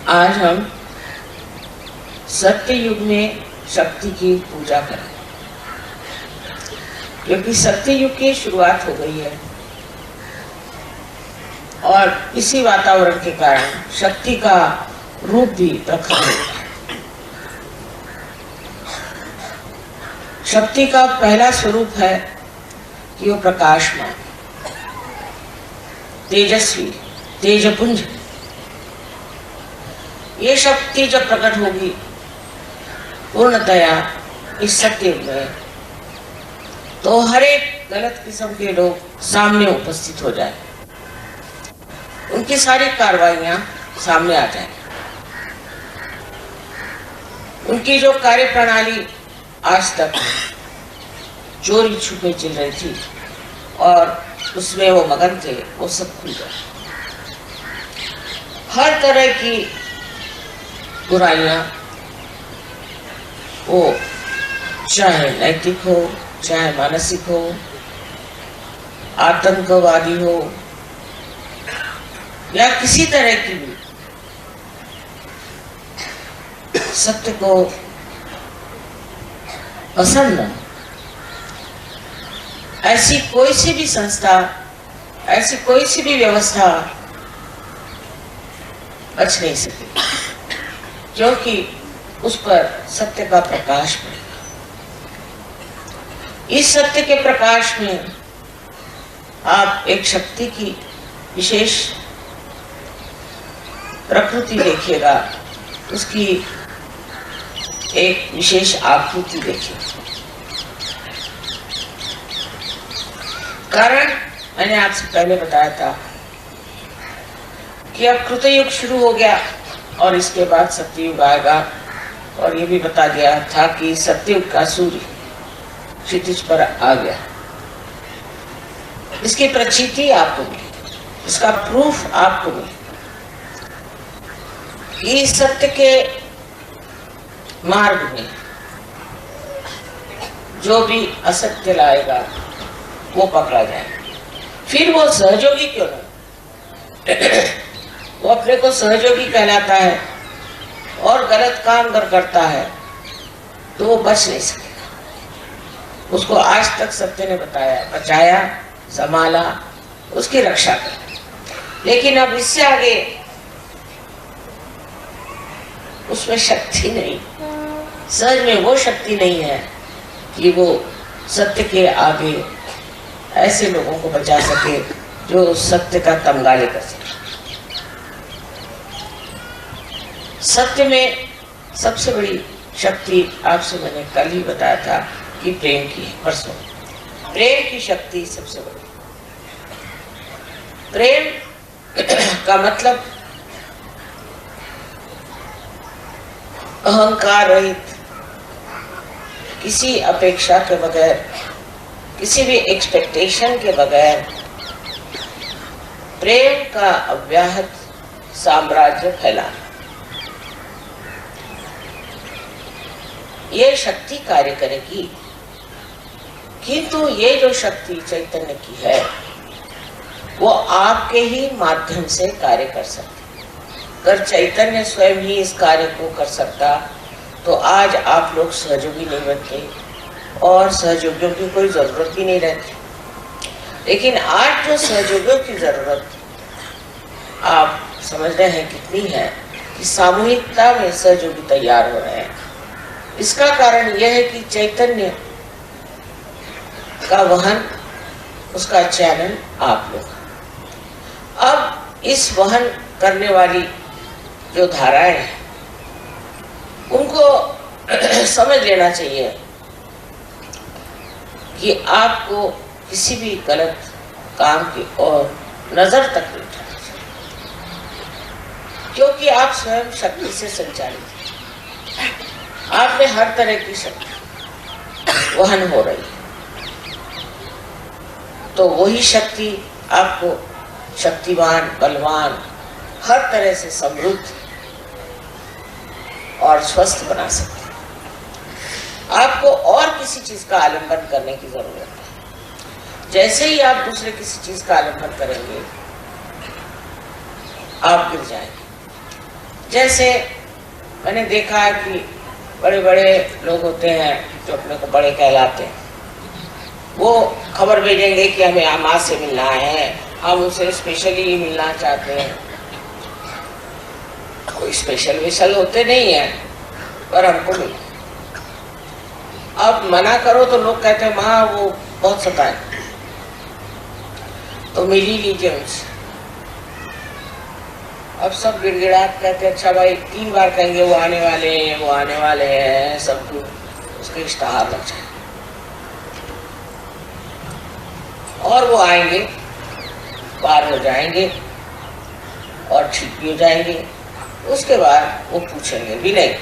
आज हम सत्य युग में शक्ति की पूजा करें, क्योंकि सत्य युग की शुरुआत हो गई है और इसी वातावरण के कारण शक्ति का रूप भी प्रखर हो गया। शक्ति का पहला स्वरूप है कि वो प्रकाशमान, तेजस्वी, तेजपुंज। ये शक्ति जब प्रकट होगी पूर्णतया इस सत्य में, तो हर एक गलत किस्म के लोग सामने उपस्थित हो जाए, उनकी सारी कार्रवाइयां सामने आ जाए। उनकी जो कार्य प्रणाली आज तक चोरी छुपे चल रही थी और उसमें वो मगन थे, वो सब खुल गए। हर तरह की बुराइयां, वो चाहे नैतिक हो, चाहे मानसिक हो, आतंकवादी हो या किसी तरह की भी, सत्य को पसंद न, ऐसी कोई सी भी संस्था, ऐसी कोई सी भी व्यवस्था बच नहीं सकी, क्योंकि उस पर सत्य का प्रकाश पड़ेगा। इस सत्य के प्रकाश में आप एक शक्ति की विशेष प्रकृति देखिएगा, उसकी एक विशेष आकृति देखिएगा। कारण मैंने आपसे पहले बताया था कि अब कृतयुग शुरू हो गया और इसके बाद सत्ययुग आएगा, और ये भी बता गया था कि सत्ययुग का सूर्य क्षितिज पर आ गया। इसकी प्रचिति आपको मिली, इसका प्रूफ आपको मिली कि सत्य के मार्ग में जो भी असत्य लाएगा वो पकड़ा जाएगा। फिर वो सहयोगी क्यों ना, वो अपने को सहयोगी कहलाता है और गलत काम अगर करता है तो वो बच नहीं सकेगा। उसको आज तक सत्य ने बताया, बचाया, संभाला, उसकी रक्षा की। लेकिन अब इससे आगे उसमें शक्ति नहीं, सहज में वो शक्ति नहीं है कि वो सत्य के आगे ऐसे लोगों को बचा सके जो सत्य का तमगाले कर सके। सत्य में सबसे बड़ी शक्ति आपसे मैंने कल ही बताया था कि प्रेम की है, परसों। प्रेम की शक्ति सबसे बड़ी। प्रेम का मतलब अहंकार रहित, किसी अपेक्षा के बगैर, किसी भी एक्सपेक्टेशन के बगैर प्रेम का अव्याहत साम्राज्य फैलाना, ये शक्ति कार्य करेगी। किंतु ये जो शक्ति चैतन्य की है वो आपके ही माध्यम से कार्य कर सकती। अगर चैतन्य स्वयं ही इस कार्य को कर सकता तो आज आप लोग सहयोगी नहीं बनते और सहयोगियों की कोई जरूरत भी नहीं रहती। लेकिन आज जो सहयोगियों की जरूरत आप समझ रहे हैं कितनी है, कि सामूहिकता में सहयोगी तैयार हो रहे हैं। इसका कारण यह है कि चैतन्य का वहन, उसका चैनल आप लोग। अब इस वहन करने वाली जो धाराएं हैं उनको समझ लेना चाहिए कि आपको किसी भी गलत काम की ओर नजर तक नहीं उठाना चाहिए, क्योंकि आप स्वयं शक्ति से संचालित हैं। आप में हर तरह की शक्ति वहन हो रही है, तो वही शक्ति आपको शक्तिवान, बलवान, हर तरह से समृद्ध और स्वस्थ बना सकती है। आपको और किसी चीज का आलंबन करने की जरूरत है। जैसे ही आप दूसरे किसी चीज का आलंबन करेंगे आप गिर जाएंगे। जैसे मैंने देखा है कि बड़े बड़े लोग होते हैं जो अपने को बड़े कहलाते हैं, वो खबर भेजेंगे कि हमें माँ से मिलना है, हम उसे स्पेशली मिलना चाहते हैं। कोई स्पेशल विशल होते नहीं है, पर हमको मिला। अब मना करो तो लोग कहते हैं माँ वो बहुत सताए, तो मिल ही लीजिए उनसे। अब सब गिड़गिड़ाहट कहते हैं अच्छा भाई, 3 बार कहेंगे वो आने वाले हैं, वो आने वाले हैं, सब उसके इश्तहार लग जाए और वो आएंगे, पार हो जाएंगे और ठीक भी हो जाएंगे। उसके बाद वो पूछेंगे भी नहीं,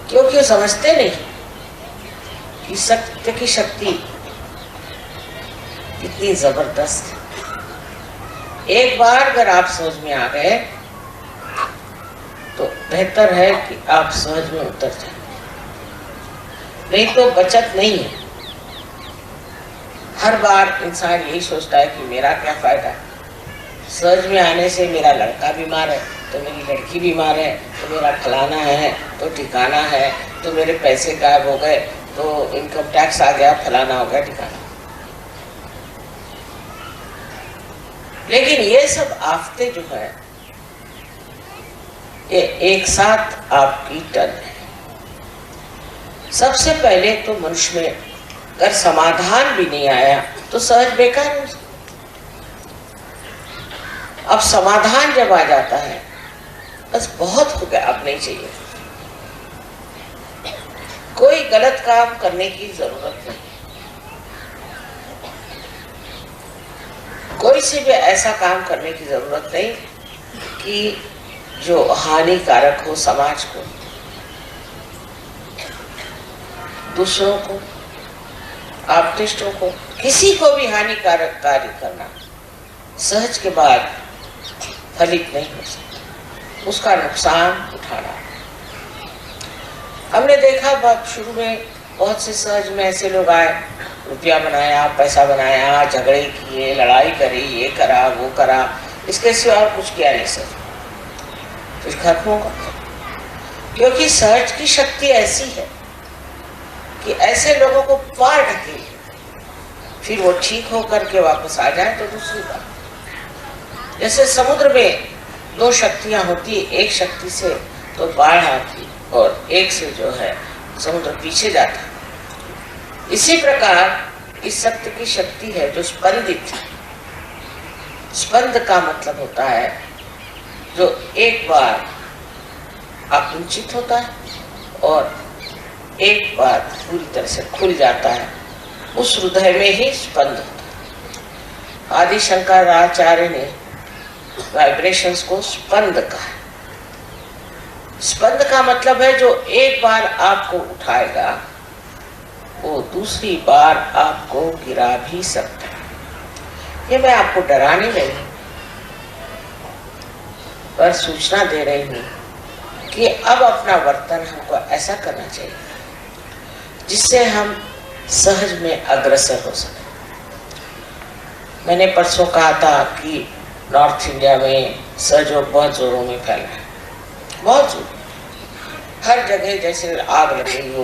क्योंकि वो समझते नहीं कि सत्य की शक्ति कितनी जबरदस्त है। एक बार अगर आप समझ में आ गए तो बेहतर है कि आप सहज में उतर जाए, नहीं तो बचत नहीं है। हर बार इंसान यही सोचता है कि मेरा क्या फायदा है, सहज में आने से मेरा लड़का बीमार है तो मेरी लड़की बीमार है, तो मेरा फलाना है तो ठिकाना है, तो मेरे पैसे गायब हो गए, तो इनकम टैक्स आ गया, फलाना हो गया, ठिकाना। लेकिन ये सब आफतें जो है ये एक साथ आपकी टर्न है। सबसे पहले तो मनुष्य में अगर समाधान भी नहीं आया तो सहज बेकार हो। अब समाधान जब आ जाता है बस बहुत हो गया, अब नहीं चाहिए। कोई गलत काम करने की जरूरत नहीं, कोई से भी ऐसा काम करने की जरूरत नहीं कि जो हानिकारक हो समाज को, दूसरों को, आप्तिष्टों को, किसी को भी हानिकारक कार्य करना सहज के बाद फलित नहीं हो सकता, उसका नुकसान उठाना। हमने देखा बहुत शुरू में बहुत से सहज में ऐसे लोग आए, रुपया बनाया, पैसा बनाया, झगड़े किए, लड़ाई करी, ये करा वो करा, इसके सिवा और कुछ किया नहीं सर, फिर खत्म होगा। क्योंकि सहज की शक्ति ऐसी है कि ऐसे लोगों को पार ढकेले, फिर वो ठीक होकर के वापस आ जाए तो दूसरी बात। जैसे समुद्र में 2 शक्तियां होती, एक शक्ति से तो बाढ़ आती और एक से जो है समुद्र पीछे जाता। इसी प्रकार इस सत्य की शक्ति है जो स्पंदित है। स्पंद का मतलब होता है जो एक बार आकुंचित होता है और एक बार पूरी तरह से खुल जाता है, उस हृदय में ही स्पंद होता है। आदि शंकराचार्य ने वाइब्रेशंस को स्पंद कहा। स्पंद का मतलब है जो एक बार आपको उठाएगा वो दूसरी बार आपको गिरा भी सकता है। ये मैं आपको डरा नहीं रही पर सूचना दे रही हूँ कि अब अपना वर्तन हमको ऐसा करना चाहिए जिससे हम सहज में अग्रसर हो सके। मैंने परसों कहा था कि नॉर्थ इंडिया में सहयोग बहुत जोरों में फैल रहा है, बहुत जोर, हर जगह जैसे आग लगी हो,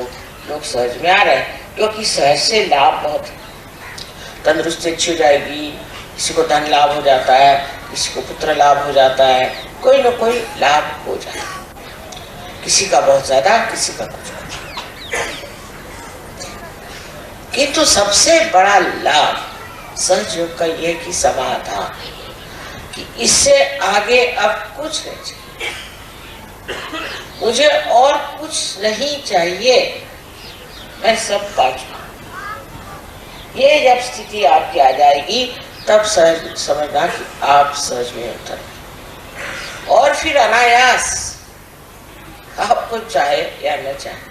लोग सहज में आ रहे हैं क्योंकि सहज से लाभ बहुत है। तंदुरुस्ती अच्छी हो जाएगी, किसी को धन लाभ हो जाता है, किसी को पुत्र लाभ हो जाता है, कोई न कोई लाभ हो जाए, किसी का बहुत ज्यादा, किसी का कुछ। किंतु सबसे बड़ा लाभ सहयोग का ये कि समाधान, कि इससे आगे अब कुछ नहीं चाहिए, मुझे और कुछ नहीं चाहिए, मैं सब पा चुका। ये जब स्थिति आपकी आ जाएगी तब सहज समझना कि आप सहज में उतर, और फिर अनायास आपको चाहे या न चाहे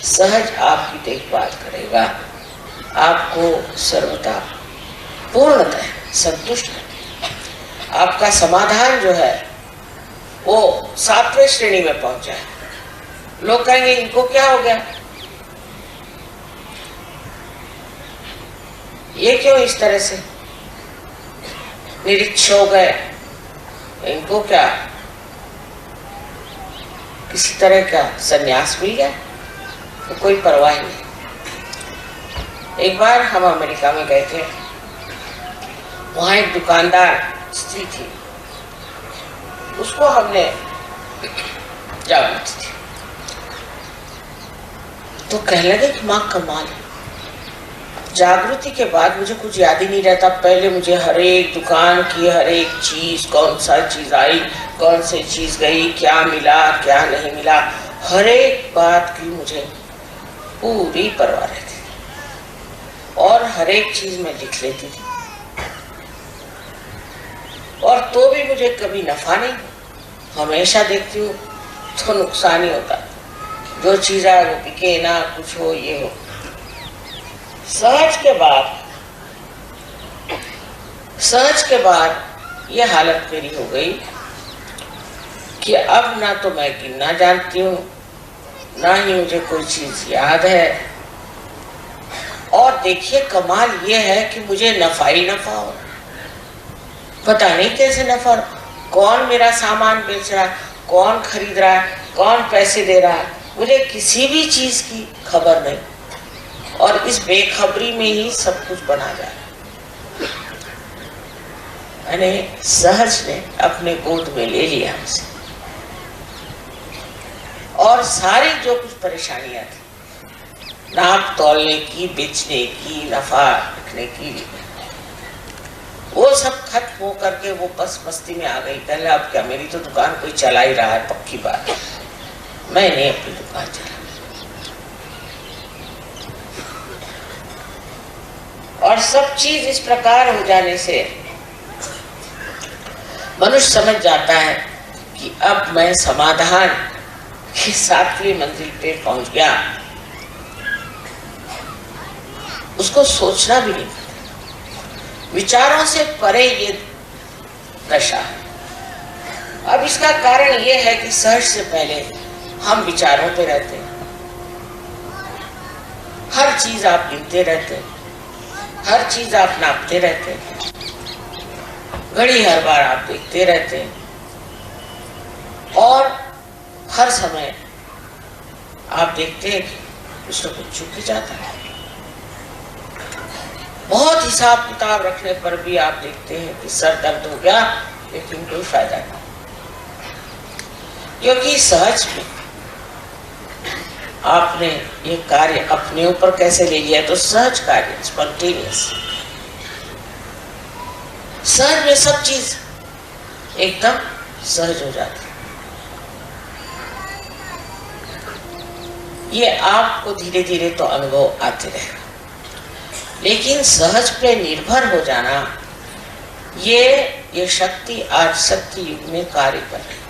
सहज आपकी देखभाल करेगा, आपको सर्वदा पूर्णतः संतुष्ट है। आपका समाधान जो है वो 7वें श्रेणी में पहुंचा है। लोग कहेंगे इनको क्या हो गया, ये क्यों इस तरह से निरीक्ष हो गए, इनको क्या किसी तरह का संन्यास मिल गया तो कोई परवाह नहीं। एक बार हम अमेरिका में गए थे, वहां एक दुकानदार स्त्री थी, उसको हमने जागृति थी तो कहने लगे कि माँ कमाल है। जागृति के बाद मुझे कुछ याद ही नहीं रहता। पहले मुझे हर एक दुकान की हर एक चीज, कौन सा चीज आई, कौन सी चीज गई, क्या मिला क्या नहीं मिला, हर एक बात की मुझे पूरी परवाह रहती थी और हर एक चीज मैं लिख लेती थी। और तो भी मुझे कभी नफा नहीं, हमेशा देखती हूँ तो नुकसान ही होता। जो चीज है वो बिके ना, कुछ हो ये हो। सहज के बाद ये हालत मेरी हो गई कि अब ना तो मैं गिनना जानती हूँ, ना ही मुझे कोई चीज याद है। और देखिए कमाल ये है कि मुझे नफा ही नफा हो, पता नहीं कैसे नफा, कौन मेरा सामान बेच रहा है, कौन खरीद रहा है, कौन पैसे दे रहा है, मुझे किसी भी चीज की खबर नहीं। और इस बेखबरी में ही सब कुछ बना जा रहा है। मैंने सहज ने अपने गोद में ले लिया हमसे, और सारी जो कुछ परेशानियां थी, नाप तोलने की, बेचने की, नफा रखने की, वो सब खत्म हो करके वो बस मस्ती में आ गई। कहने अब क्या, मेरी तो दुकान कोई चला ही रहा है, पक्की बात है, मैंने अपनी दुकान चला। और सब चीज इस प्रकार हो जाने से मनुष्य समझ जाता है कि अब मैं समाधान की 7वीं मंजिल पे पहुंच गया। उसको सोचना भी नहीं, विचारों से परे ये दशा है। अब इसका कारण ये है कि सहज से पहले हम विचारों पे रहते हैं, हर चीज आप गिनते रहते हैं, हर चीज आप नापते रहते हैं, घड़ी हर बार आप देखते रहते हैं, और हर समय आप देखते हैं कि कुछ न कुछ चूक ही जाता है। बहुत हिसाब किताब रखने पर भी आप देखते हैं कि सर दर्द हो गया, लेकिन कोई फायदा नहीं, क्योंकि सहज में आपने ये कार्य अपने ऊपर कैसे ले लिया, तो सहज कार्य, स्पॉन्टेनियस। सहज में सब चीज एकदम सहज हो जाती है। ये आपको धीरे धीरे तो अनुभव आते रहेगा, लेकिन सहज पे निर्भर हो जाना, ये शक्ति आज शक्ति युग में कार्य कर रही है।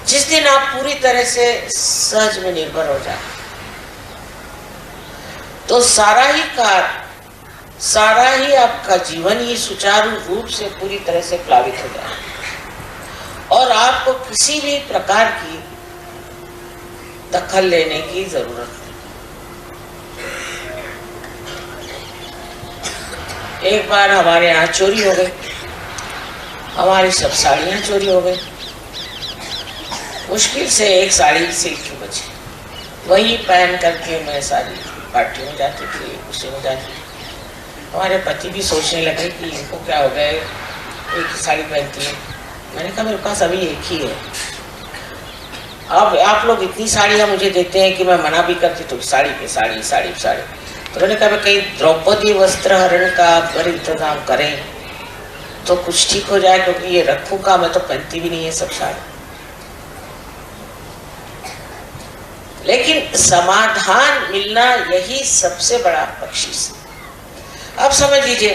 जिस दिन आप पूरी तरह से सहज में निर्भर हो जाए तो सारा ही आपका जीवन ही सुचारू रूप से पूरी तरह से प्लावित हो जाए, और आपको किसी भी प्रकार की दखल लेने की जरूरत नहीं। एक बार हमारे यहाँ चोरी हो गई, हमारी सब साड़ियाँ चोरी हो गई। मुश्किल से एक साड़ी सिल्क की बची, वही पहन करके मैं सारी पार्टी में जाती थी, उसी में जाती थी। हमारे पति भी सोचने लगे कि इनको क्या हो गया, एक ही साड़ी पहनती है। मैंने कहा मेरे पास अभी एक ही है। अब आप लोग इतनी साड़ियाँ मुझे देते हैं कि मैं मना भी करती तो साड़ी पे साड़ी, साड़ी पे साड़ी। तो मैंने कहा कहीं द्रौपदी वस्त्र हरण का अगर इंतजाम करें तो कुछ ठीक हो जाए, क्योंकि ये रखूंगा मैं तो पहनती भी नहीं है सब साड़ी। लेकिन समाधान मिलना यही सबसे बड़ा बख्शीश है। अब समझ लीजिए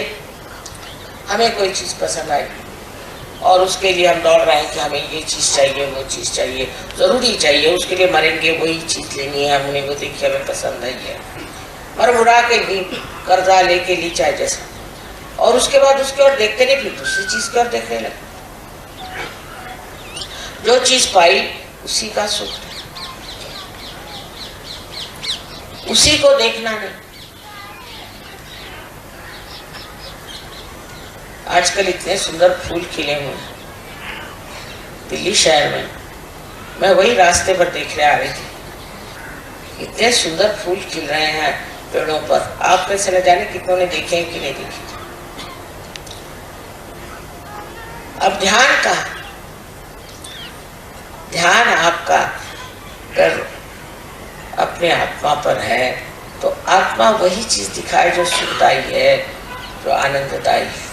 हमें कोई चीज पसंद आई और उसके लिए हम दौड़ रहे हैं कि हमें ये चीज चाहिए, वो चीज चाहिए, जरूरी चाहिए, उसके लिए मरेंगे, वही चीज लेनी है हमने, वो देखिए हमें पसंद नहीं है, मर मुड़ा के ली, कर्जा लेके ली, चाहे जैसा, और उसके बाद उसके और देखते नहीं, फिर दूसरी चीज की ओर देखने लगे। जो चीज पाई उसी का सुख, उसी को देखना नहीं। आजकल इतने सुंदर फूल खिले हुए हैं दिल्ली शहर में, मैं वही रास्ते पर देखने आ रही थी, इतने सुंदर फूल खिल रहे हैं पेड़ों पर। आप में से न जाने कितनों ने देखे हैं कि नहीं देखे। अब ध्यान का, ध्यान आपका अगर अपने आत्मा पर है तो आत्मा वही चीज दिखाए जो सुखदायी है, जो आनंददायी है,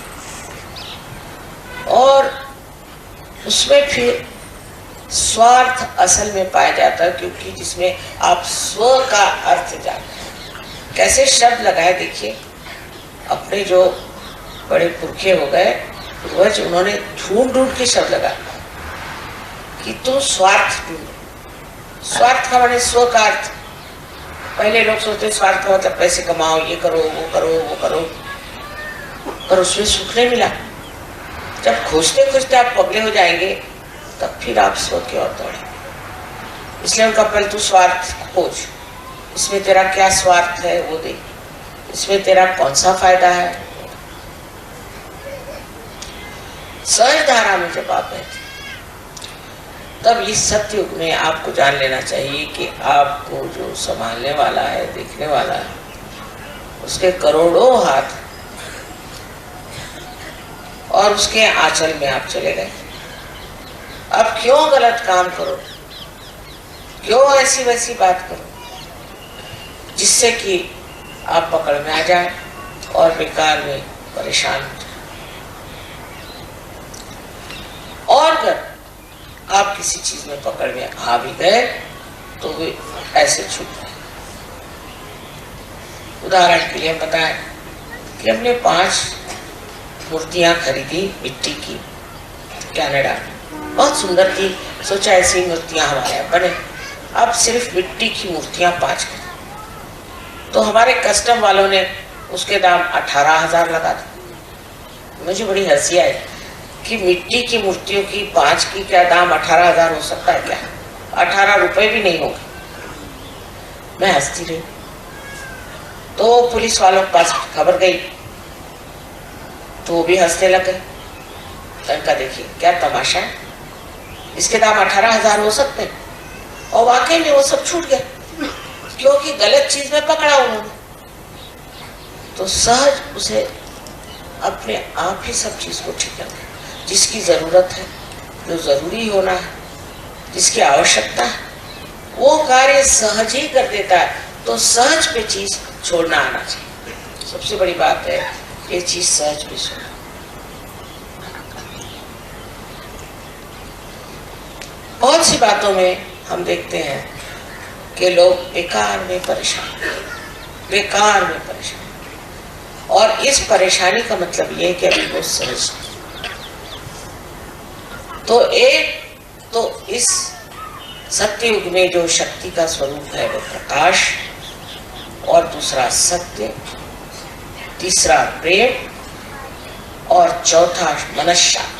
और उसमें फिर स्वार्थ असल में पाया जाता है, क्योंकि जिसमें आप स्व का अर्थ जानते हैं। कैसे शब्द लगाए देखिए, अपने जो बड़े पुरखे हो गए पूर्वज, उन्होंने ढूंढ ढूंढ के शब्द लगाए कि तुम स्वार्थ ढूंढो। स्वार्थ का माने स्व का अर्थ। पहले लोग सोचते स्वार्थ का मतलब पैसे कमाओ, ये करो वो करो वो करो, पर उसमें सुख नहीं मिला। जब खोजते खोजते आप पगले हो जाएंगे तब फिर आप स्व की ओर दौड़े। इसलिए उनका पहले तू स्वार्थ खोज, इसमें तेरा क्या स्वार्थ है वो देख, इसमें तेरा कौन सा फायदा है। सहज धारा में जब आप बैठे तब इस सत्युग में आपको जान लेना चाहिए कि आपको जो संभालने वाला है, देखने वाला है, उसके करोड़ों हाथ और उसके आंचल में आप चले गए। अब क्यों गलत काम करो, क्यों ऐसी वैसी बात करो जिससे कि आप पकड़ में आ जाए और बेकार में परेशान हो जाए। और अगर आप किसी चीज में पकड़ में आ भी गए तो वे ऐसे छूट जाए। उदाहरण के लिए हम बताएं कि हमने 5 मूर्तियां खरीदी मिट्टी की कनाडा, बहुत सुंदर थी। सोचा ऐसी मूर्तियां हमारे यहाँ बने। अब सिर्फ मिट्टी की मूर्तियां 5 खरीदी तो हमारे कस्टम वालों ने उसके दाम 18,000 लगा दिए। मुझे बड़ी हंसी आई कि मिट्टी की मूर्तियों की 5 की क्या दाम 18,000 हो सकता है क्या? 18 रुपए भी नहीं होंगे। मैं हंसती रही। तो पुलिस वालों के पास खबर गई तो वो भी हंसने लगे। इनका देखिए क्या तमाशा है, इसके दाम 18,000 हो सकते हैं। और वाकई में वो सब छूट गया क्योंकि गलत चीज में पकड़ा उन्होंने। तो सहज उसे अपने आप ही सब चीज को ठीक करना, जिसकी जरूरत है, जो जरूरी होना है, जिसकी आवश्यकता है, वो कार्य सहज ही कर देता है। तो सहज पे चीज छोड़ना आना चाहिए। सबसे बड़ी बात है ये चीज सहज पे छोड़ना। बहुत सी बातों में हम देखते हैं कि लोग बेकार में परेशान, बेकार में परेशान, और इस परेशानी का मतलब ये है कि अभी वो सहज। तो एक तो इस सत्युग में जो शक्ति का स्वरूप है वो प्रकाश, और दूसरा सत्य, तीसरा प्रेम, और चौथा मनश्शांति।